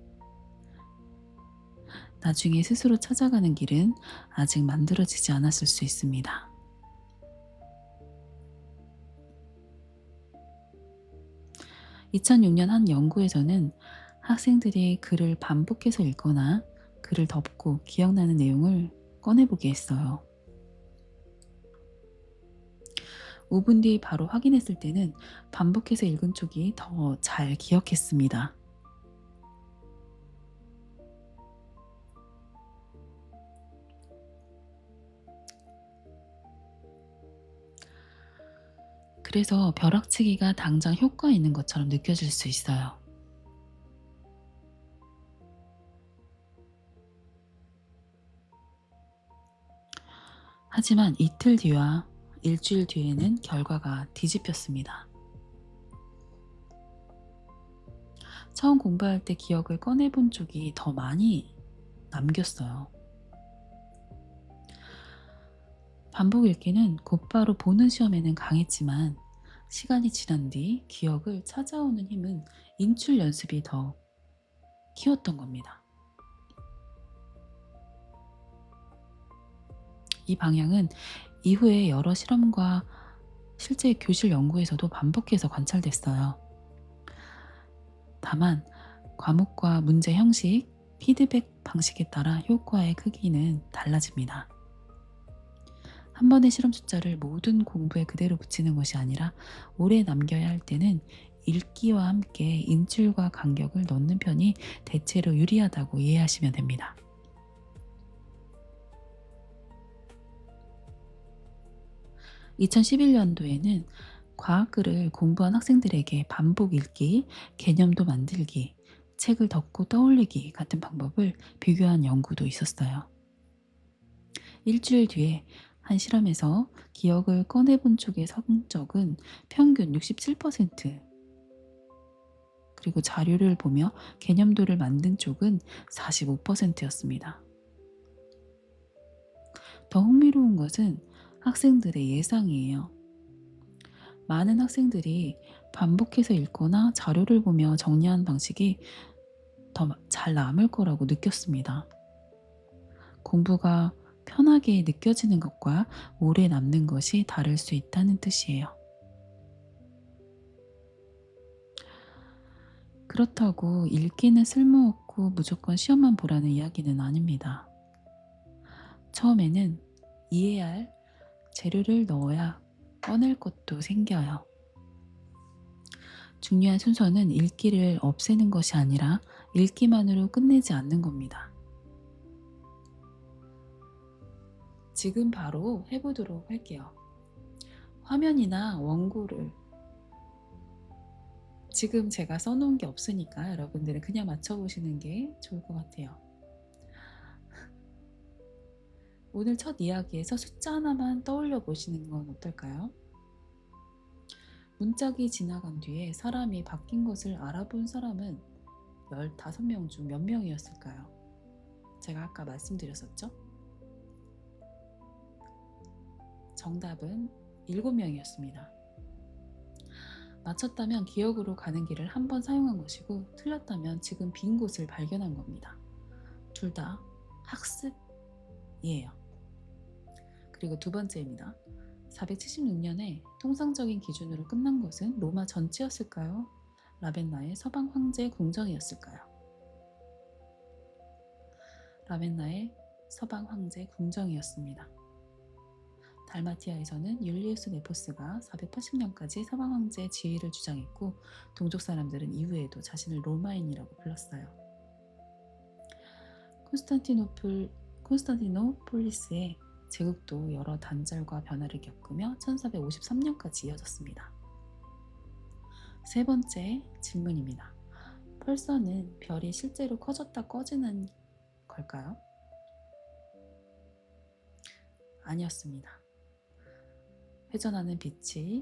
Speaker 1: 나중에 스스로 찾아가는 길은 아직 만들어지지 않았을 수 있습니다. 2006년 한 연구에서는 학생들이 글을 반복해서 읽거나 글을 덮고 기억나는 내용을 꺼내보게 했어요. 5분 뒤 바로 확인했을 때는 반복해서 읽은 쪽이 더 잘 기억했습니다. 그래서 벼락치기가 당장 효과 있는 것처럼 느껴질 수 있어요. 하지만 이틀 뒤와 일주일 뒤에는 결과가 뒤집혔습니다. 처음 공부할 때 기억을 꺼내본 쪽이 더 많이 남겼어요. 반복 읽기는 곧바로 보는 시험에는 강했지만 시간이 지난 뒤 기억을 찾아오는 힘은 인출 연습이 더 키웠던 겁니다. 이 방향은 이후에 여러 실험과 실제 교실 연구에서도 반복해서 관찰됐어요. 다만 과목과 문제 형식, 피드백 방식에 따라 효과의 크기는 달라집니다. 한 번의 실험 숫자를 모든 공부에 그대로 붙이는 것이 아니라 오래 남겨야 할 때는 읽기와 함께 인출과 간격을 넣는 편이 대체로 유리하다고 이해하시면 됩니다. 2011년도에는 과학글을 공부한 학생들에게 반복 읽기, 개념도 만들기, 책을 덮고 떠올리기 같은 방법을 비교한 연구도 있었어요. 일주일 뒤에 한 실험에서 기억을 꺼내본 쪽의 성적은 평균 67%, 그리고 자료를 보며 개념도를 만든 쪽은 45%였습니다. 더 흥미로운 것은 학생들의 예상이에요. 많은 학생들이 반복해서 읽거나 자료를 보며 정리하는 방식이 더 잘 남을 거라고 느꼈습니다. 공부가 편하게 느껴지는 것과 오래 남는 것이 다를 수 있다는 뜻이에요. 그렇다고 읽기는 쓸모없고 무조건 시험만 보라는 이야기는 아닙니다. 처음에는 이해해야 할 재료를 넣어야 꺼낼 것도 생겨요. 중요한 순서는 읽기를 없애는 것이 아니라 읽기만으로 끝내지 않는 겁니다. 지금 바로 해보도록 할게요. 화면이나 원고를 지금 제가 써놓은 게 없으니까 여러분들은 그냥 맞춰보시는 게 좋을 것 같아요. 오늘 첫 이야기에서 숫자 하나만 떠올려 보시는 건 어떨까요? 문짝이 지나간 뒤에 사람이 바뀐 것을 알아본 사람은 15명 중 몇 명이었을까요? 제가 아까 말씀드렸었죠? 정답은 7명이었습니다. 맞췄다면 기억으로 가는 길을 한 번 사용한 것이고 틀렸다면 지금 빈 곳을 발견한 겁니다. 둘 다 학습이에요. 그리고 두 번째입니다. 476년에 통상적인 기준으로 끝난 것은 로마 전체였을까요? 라벤나의 서방 황제 궁정이었을까요? 라벤나의 서방 황제 궁정이었습니다. 달마티아에서는 율리우스 네포스가 480년까지 서방 황제의 지위를 주장했고 동족 사람들은 이후에도 자신을 로마인이라고 불렀어요. 콘스탄티노폴리스의 제국도 여러 단절과 변화를 겪으며 1453년까지 이어졌습니다. 세 번째 질문입니다. 펄서는 별이 실제로 커졌다 꺼지는 걸까요? 아니었습니다. 회전하는 빛의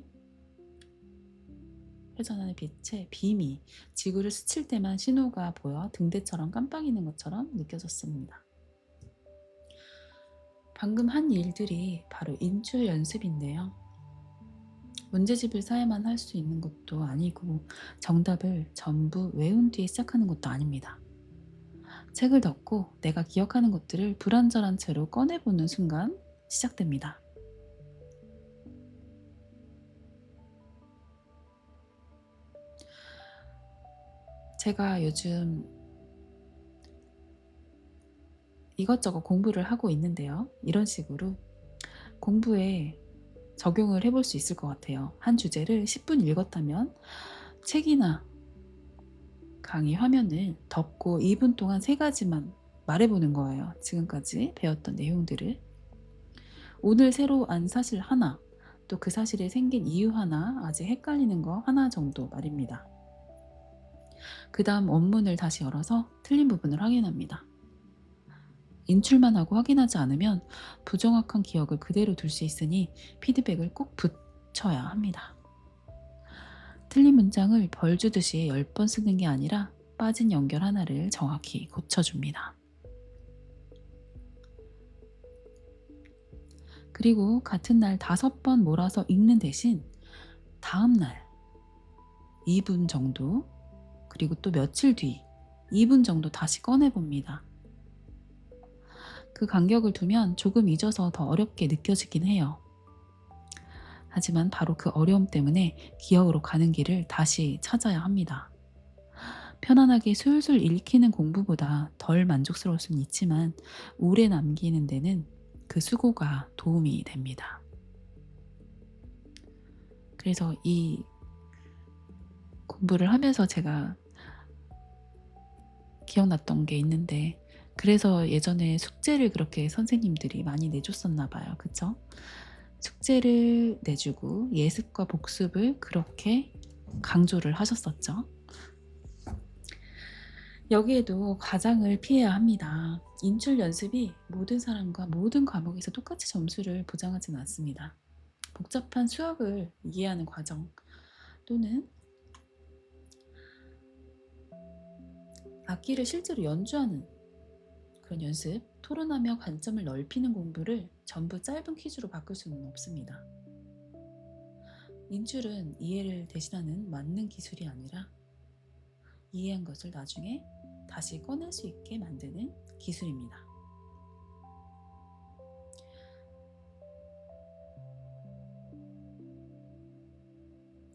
Speaker 1: 빔이 지구를 스칠 때만 신호가 보여 등대처럼 깜빡이는 것처럼 느껴졌습니다. 방금 한 일들이 바로 인출 연습인데요. 문제집을 사야만 할 수 있는 것도 아니고 정답을 전부 외운 뒤에 시작하는 것도 아닙니다. 책을 덮고 내가 기억하는 것들을 불완전한 채로 꺼내보는 순간 시작됩니다. 제가 요즘 이것저것 공부를 하고 있는데요. 이런 식으로 공부에 적용을 해볼 수 있을 것 같아요. 한 주제를 10분 읽었다면 책이나 강의 화면을 덮고 2분 동안 3가지만 말해보는 거예요. 지금까지 배웠던 내용들을. 오늘 새로 안 사실 하나, 또 그 사실이 생긴 이유 하나, 아직 헷갈리는 거 하나 정도 말입니다. 그 다음 원문을 다시 열어서 틀린 부분을 확인합니다. 인출만 하고 확인하지 않으면 부정확한 기억을 그대로 둘 수 있으니 피드백을 꼭 붙여야 합니다. 틀린 문장을 벌 주듯이 10번 쓰는 게 아니라 빠진 연결 하나를 정확히 고쳐줍니다. 그리고 같은 날 5번 몰아서 읽는 대신 다음 날 2분 정도, 그리고 또 며칠 뒤 2분 정도 다시 꺼내봅니다. 그 간격을 두면 조금 잊어서 더 어렵게 느껴지긴 해요. 하지만 바로 그 어려움 때문에 기억으로 가는 길을 다시 찾아야 합니다. 편안하게 술술 읽히는 공부보다 덜 만족스러울 수는 있지만 오래 남기는 데는 그 수고가 도움이 됩니다. 그래서 이 공부를 하면서 제가 기억났던 게 있는데, 그래서 예전에 숙제를 그렇게 선생님들이 많이 내줬었나 봐요. 그쵸? 숙제를 내주고 예습과 복습을 그렇게 강조를 하셨었죠. 여기에도 과장을 피해야 합니다. 인출 연습이 모든 사람과 모든 과목에서 똑같이 점수를 보장하지는 않습니다. 복잡한 수학을 이해하는 과정 또는 악기를 실제로 연주하는 그런 연습, 토론하며 관점을 넓히는 공부를 전부 짧은 퀴즈로 바꿀 수는 없습니다. 인출은 이해를 대신하는 맞는 기술이 아니라 이해한 것을 나중에 다시 꺼낼 수 있게 만드는 기술입니다.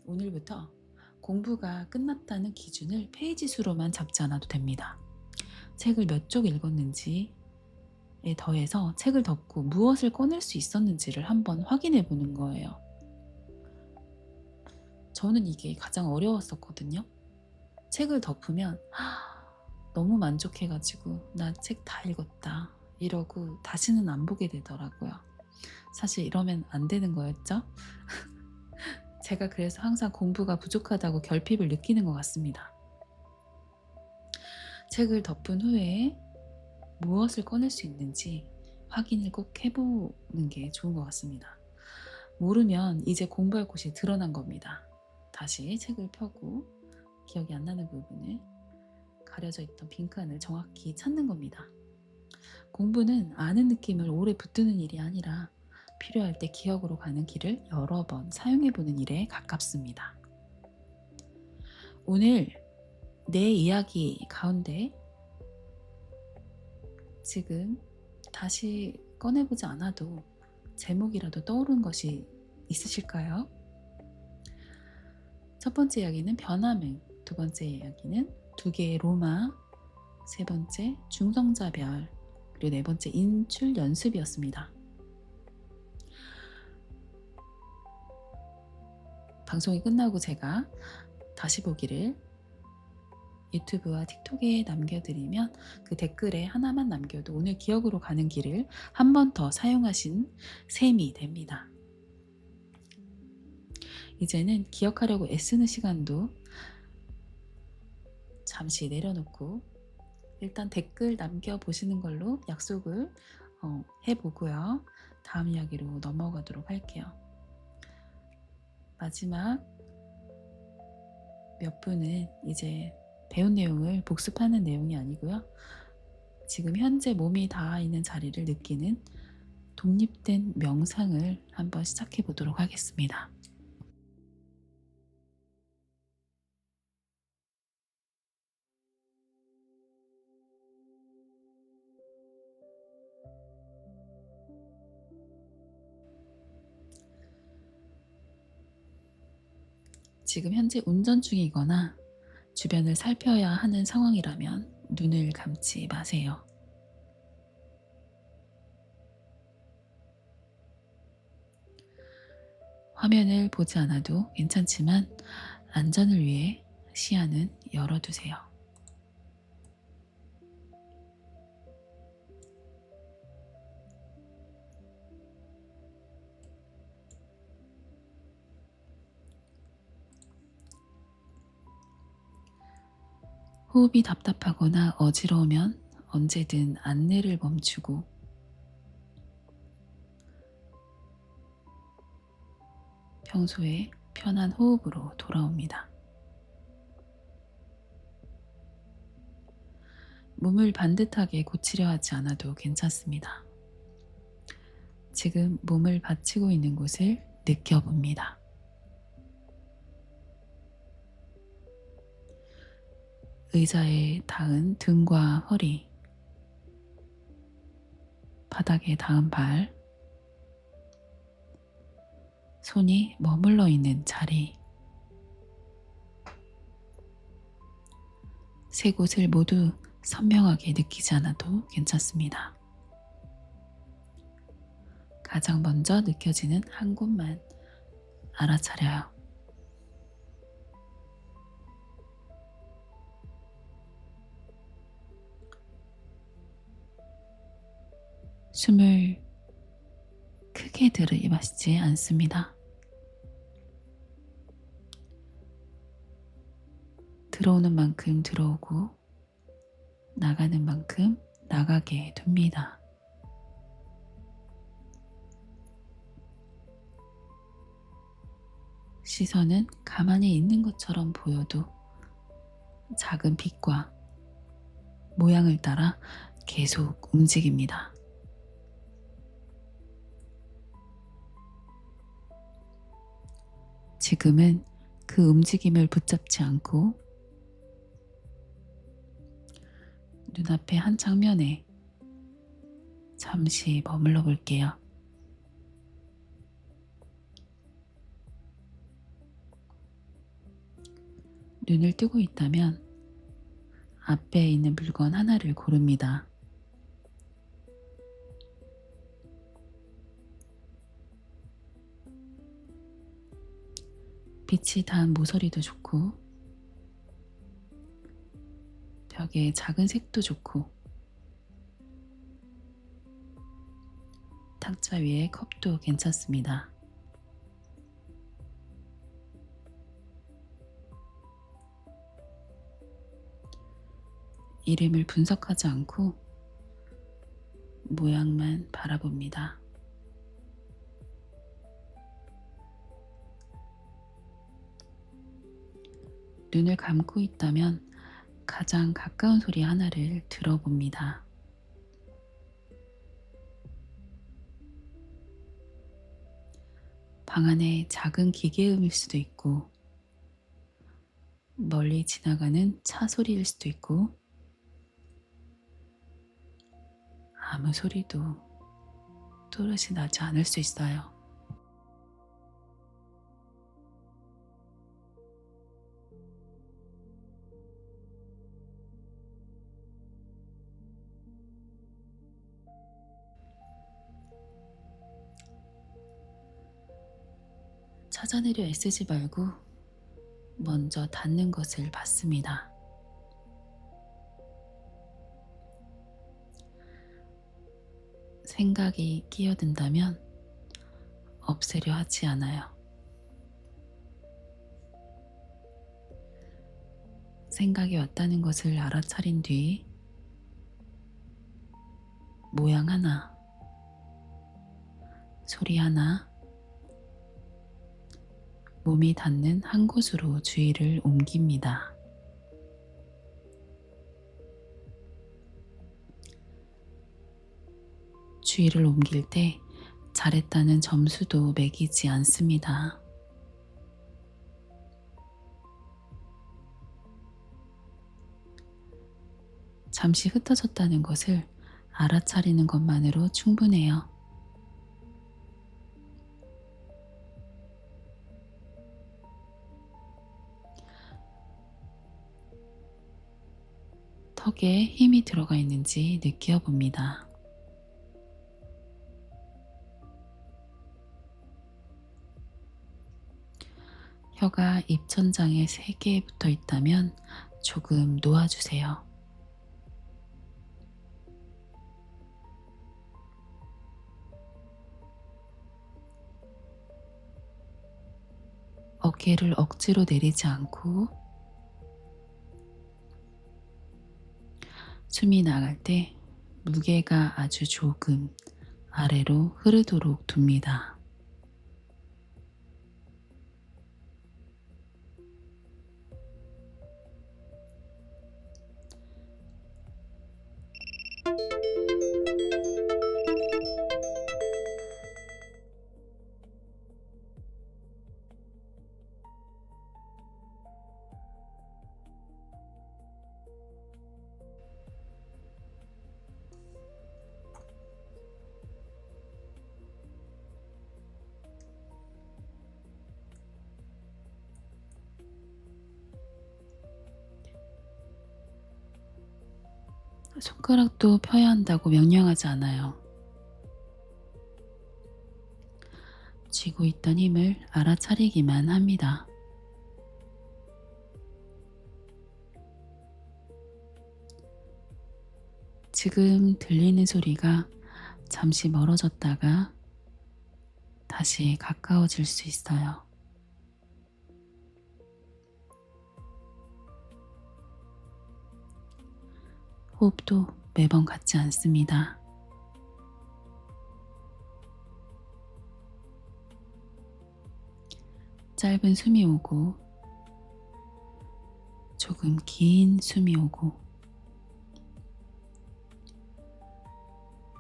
Speaker 1: 오늘부터 공부가 끝났다는 기준을 페이지 수로만 잡지 않아도 됩니다. 책을 몇 쪽 읽었는지에 더해서 책을 덮고 무엇을 꺼낼 수 있었는지를 한번 확인해 보는 거예요. 저는 이게 가장 어려웠었거든요. 책을 덮으면 너무 만족해가지고 나 책 다 읽었다 이러고 다시는 안 보게 되더라고요. 사실 이러면 안 되는 거였죠. 제가 그래서 항상 공부가 부족하다고 결핍을 느끼는 것 같습니다. 책을 덮은 후에 무엇을 꺼낼 수 있는지 확인을 꼭 해보는 게 좋은 것 같습니다. 모르면 이제 공부할 곳이 드러난 겁니다. 다시 책을 펴고 기억이 안 나는 부분을, 가려져 있던 빈칸을 정확히 찾는 겁니다. 공부는 아는 느낌을 오래 붙드는 일이 아니라 필요할 때 기억으로 가는 길을 여러 번 사용해보는 일에 가깝습니다. 오늘 내 이야기 가운데 지금 다시 꺼내보지 않아도 제목이라도 떠오른 것이 있으실까요? 첫 번째 이야기는 변화명, 두 번째 이야기는 두 개의 로마, 세 번째 중성자별, 그리고 네 번째 인출 연습이었습니다. 방송이 끝나고 제가 다시 보기를 유튜브와 틱톡에 남겨드리면 그 댓글에 하나만 남겨도 오늘 기억으로 가는 길을 한 번 더 사용하신 셈이 됩니다. 이제는 기억하려고 애쓰는 시간도 잠시 내려놓고 일단 댓글 남겨보시는 걸로 약속을 해보고요. 다음 이야기로 넘어가도록 할게요. 마지막 몇 분은 이제 배운 내용을 복습하는 내용이 아니고요. 지금 현재 몸이 닿아 있는 자리를 느끼는 독립된 명상을 한번 시작해 보도록 하겠습니다. 지금 현재 운전 중이거나 주변을 살펴야 하는 상황이라면 눈을 감지 마세요. 화면을 보지 않아도 괜찮지만 안전을 위해 시야는 열어두세요. 호흡이 답답하거나 어지러우면 언제든 안내를 멈추고 평소에 편한 호흡으로 돌아옵니다. 몸을 반듯하게 고치려 하지 않아도 괜찮습니다. 지금 몸을 받치고 있는 곳을 느껴봅니다. 의자에 닿은 등과 허리, 바닥에 닿은 발, 손이 머물러 있는 자리, 세 곳을 모두 선명하게 느끼지 않아도 괜찮습니다. 가장 먼저 느껴지는 한 곳만 알아차려요. 숨을 크게 들이마시지 않습니다. 들어오는 만큼 들어오고 나가는 만큼 나가게 둡니다. 시선은 가만히 있는 것처럼 보여도 작은 빛과 모양을 따라 계속 움직입니다. 지금은 그 움직임을 붙잡지 않고 눈앞의 한 장면에 잠시 머물러 볼게요. 눈을 뜨고 있다면 앞에 있는 물건 하나를 고릅니다. 빛이 닿은 모서리도 좋고 벽에 작은 색도 좋고 탁자 위에 컵도 괜찮습니다. 이름을 분석하지 않고 모양만 바라봅니다. 눈을 감고 있다면 가장 가까운 소리 하나를 들어봅니다. 방 안의 작은 기계음일 수도 있고 멀리 지나가는 차 소리일 수도 있고, 아무 소리도 또렷이 나지 않을 수 있어요. 찾아내려 애쓰지 말고 먼저 닿는 것을 받습니다. 생각이 끼어든다면 없애려 하지 않아요. 생각이 왔다는 것을 알아차린 뒤 모양 하나, 소리 하나, 몸이 닿는 한 곳으로 주의를 옮깁니다. 주의를 옮길 때 잘했다는 점수도 매기지 않습니다. 잠시 흩어졌다는 것을 알아차리는 것만으로 충분해요. 턱에 힘이 들어가 있는지 느껴봅니다. 혀가 입천장에 3개 붙어 있다면 조금 놓아주세요. 어깨를 억지로 내리지 않고 숨이 나갈 때 무게가 아주 조금 아래로 흐르도록 둡니다. 손가락도 펴야 한다고 명령하지 않아요. 쥐고 있던 힘을 알아차리기만 합니다. 지금 들리는 소리가 잠시 멀어졌다가 다시 가까워질 수 있어요. 호흡도 매번 같지 않습니다. 짧은 숨이 오고 조금 긴 숨이 오고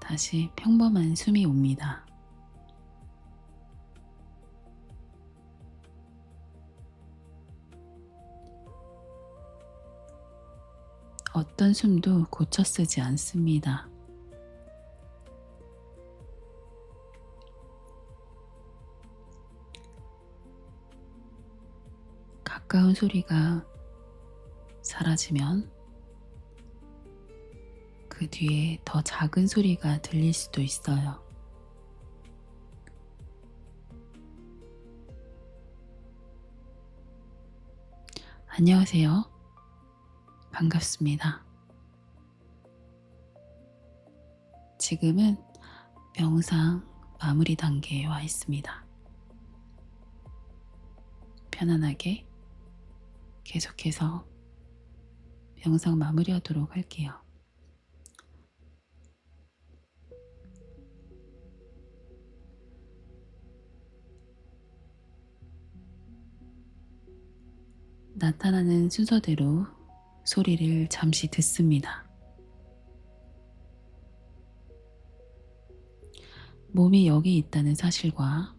Speaker 1: 다시 평범한 숨이 옵니다. 어떤 숨도 고쳐 쓰지 않습니다. 가까운 소리가 사라지면 그 뒤에 더 작은 소리가 들릴 수도 있어요. 안녕하세요. 반갑습니다. 지금은 명상 마무리 단계에 와 있습니다. 편안하게 계속해서 명상 마무리하도록 할게요. 나타나는 순서대로 소리를 잠시 듣습니다. 몸이 여기 있다는 사실과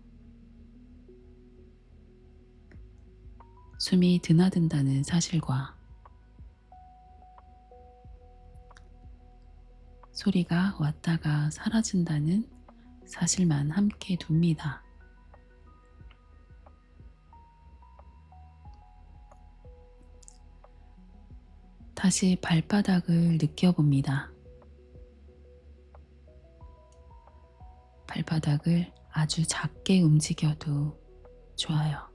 Speaker 1: 숨이 드나든다는 사실과 소리가 왔다가 사라진다는 사실만 함께 둡니다. 다시 발바닥을 느껴봅니다. 발바닥을 아주 작게 움직여도 좋아요.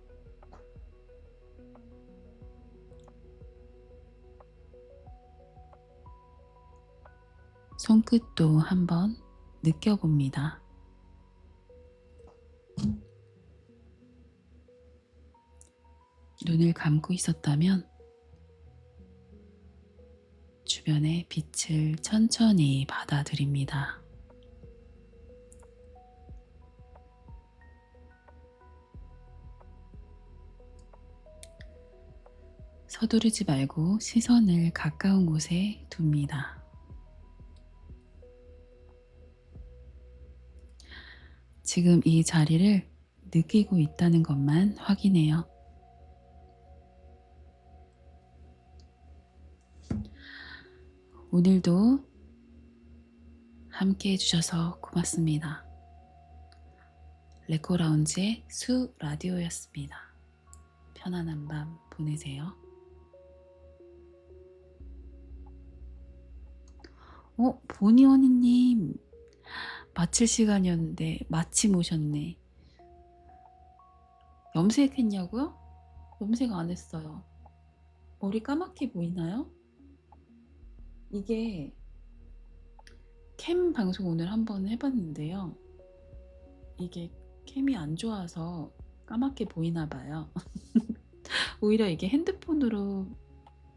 Speaker 1: 손끝도 한번 느껴봅니다. 눈을 감고 있었다면 주변의 빛을 천천히 받아들입니다. 서두르지 말고 시선을 가까운 곳에 둡니다. 지금 이 자리를 느끼고 있다는 것만 확인해요. 오늘도 함께 해주셔서 고맙습니다. 레코라운지의 수 라디오였습니다. 편안한 밤 보내세요. 보니언니님 마칠 시간이었는데 마침 오셨네. 염색했냐고요? 염색 안 했어요. 머리 까맣게 보이나요? 이게 캠 방송 오늘 한번 해봤는데요. 이게 캠이 안 좋아서 까맣게 보이나 봐요. 오히려 이게 핸드폰으로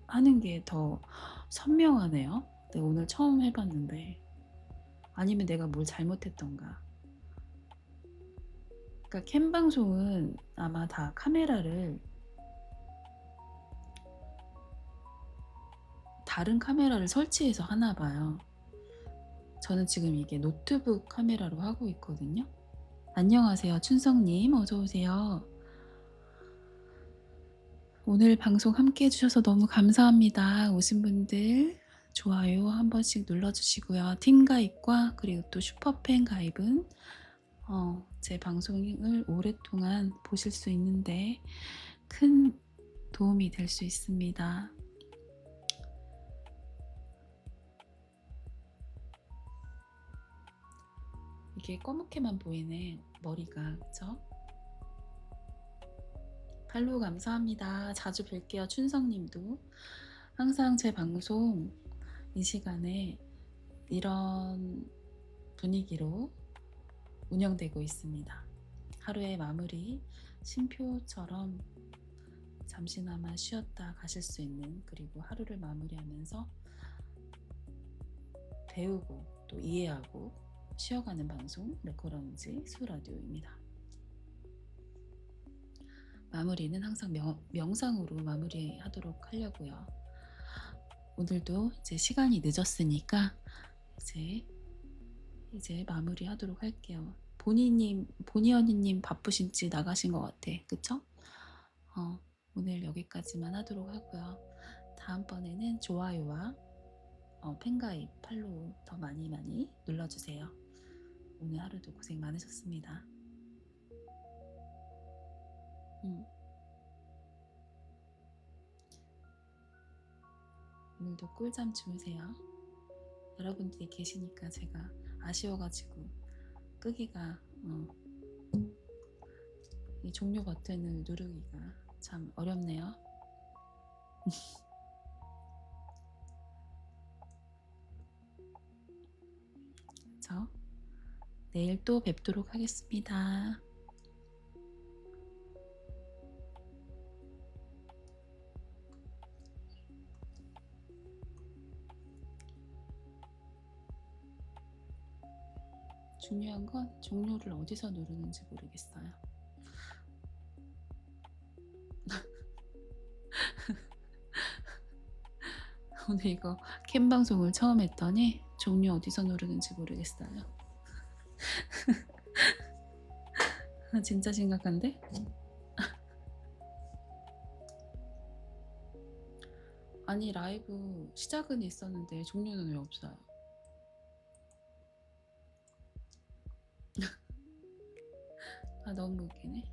Speaker 1: 하는 게 더 선명하네요. 내가 오늘 처음 해봤는데. 아니면 내가 뭘 잘못했던가. 그러니까 캠 방송은 아마 다 카메라를 다른 카메라를 설치해서 하나 봐요. 저는 지금 이게 노트북 카메라로 하고 있거든요. 안녕하세요, 춘성님. 어서오세요. 오늘 방송 함께 해주셔서 너무 감사합니다. 오신 분들 좋아요 한 번씩 눌러주시고요. 팀 가입과 그리고 또 슈퍼팬 가입은 제 방송을 오랫동안 보실 수 있는데 큰 도움이 될 수 있습니다. 이게 검게 보이네, 머리가. 그쵸? 팔로우 감사합니다. 자주 뵐게요. 춘성님도. 항상 제 방송 이 시간에 이런 분위기로 운영되고 있습니다. 하루의 마무리 쉼표처럼 잠시나마 쉬었다 가실 수 있는, 그리고 하루를 마무리하면서 배우고 또 이해하고 쉬어가는 방송 레코라운지 수라디오입니다. 마무리는 항상 명상으로 마무리하도록 하려고요. 오늘도 이제 시간이 늦었으니까 이제 마무리하도록 할게요. 보니 언니님 바쁘신지 나가신 것 같아. 그쵸? 오늘 여기까지만 하도록 하고요. 다음번에는 좋아요와 팬가입, 팔로우 더 많이 눌러주세요. 오늘 하루도 고생 많으셨습니다. 오늘도 꿀잠 주무세요. 여러분들이 계시니까 제가 아쉬워가지고 끄기가 이 종료 버튼을 누르기가 참 어렵네요. 그쵸? 내일 또 뵙도록 하겠습니다. 중요한 건 종료를 어디서 누르는지 모르겠어요. 오늘 이거 캠 방송을 처음 했더니 종료 어디서 누르는지 모르겠어요. 진짜 심각한데? 아니 라이브 시작은 있었는데 종료는 왜 없어요? 아 너무 웃기네.